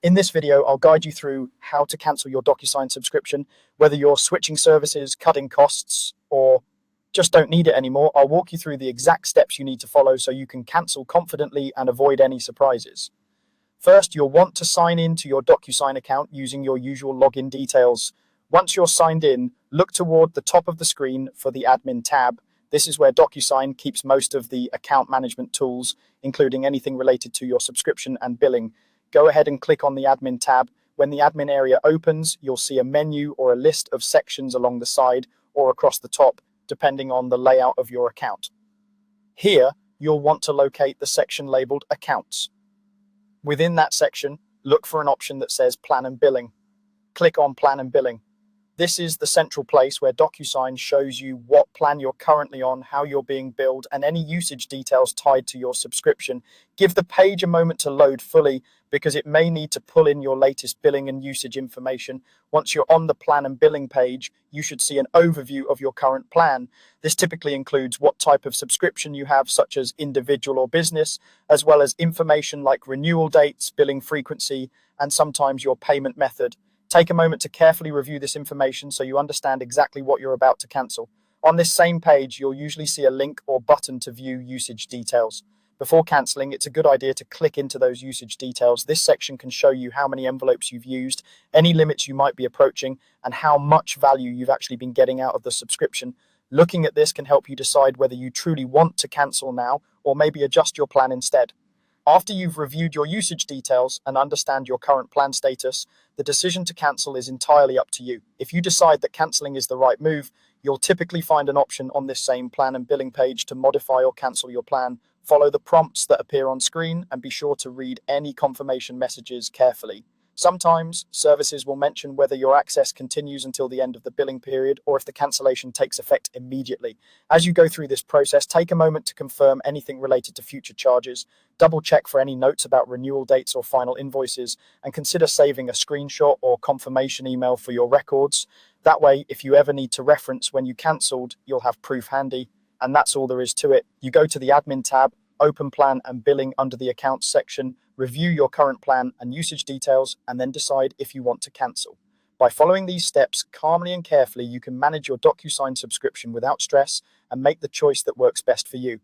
In this video, I'll guide you through how to cancel your DocuSign subscription, whether you're switching services, cutting costs, or just don't need it anymore. I'll walk you through the exact steps you need to follow so you can cancel confidently and avoid any surprises. First, you'll want to sign in to your DocuSign account using your usual login details. Once you're signed in, look toward the top of the screen for the admin tab. This is where DocuSign keeps most of the account management tools, including anything related to your subscription and billing. Go ahead and click on the admin tab. When the admin area opens, you'll see a menu or a list of sections along the side or across the top, depending on the layout of your account. Here, you'll want to locate the section labeled Accounts. Within that section, look for an option that says Plan and Billing. Click on Plan and Billing. This is the central place where DocuSign shows you what plan you're currently on, how you're being billed, and any usage details tied to your subscription. Give the page a moment to load fully because it may need to pull in your latest billing and usage information. Once you're on the plan and billing page, you should see an overview of your current plan. This typically includes what type of subscription you have, such as individual or business, as well as information like renewal dates, billing frequency, and sometimes your payment method. Take a moment to carefully review this information so you understand exactly what you're about to cancel. On this same page, you'll usually see a link or button to view usage details. Before canceling, it's a good idea to click into those usage details. This section can show you how many envelopes you've used, any limits you might be approaching, and how much value you've actually been getting out of the subscription. Looking at this can help you decide whether you truly want to cancel now or maybe adjust your plan instead. After you've reviewed your usage details and understand your current plan status, the decision to cancel is entirely up to you. If you decide that canceling is the right move, you'll typically find an option on this same plan and billing page to modify or cancel your plan. Follow the prompts that appear on screen and be sure to read any confirmation messages carefully. Sometimes services will mention whether your access continues until the end of the billing period or if the cancellation takes effect immediately. As you go through this process, take a moment to confirm anything related to future charges, double check for any notes about renewal dates or final invoices, and consider saving a screenshot or confirmation email for your records. That way, if you ever need to reference when you cancelled, you'll have proof handy. And that's all there is to it. You go to the admin tab, open plan and billing under the accounts section, review your current plan and usage details, and then decide if you want to cancel. By following these steps calmly and carefully, you can manage your DocuSign subscription without stress and make the choice that works best for you.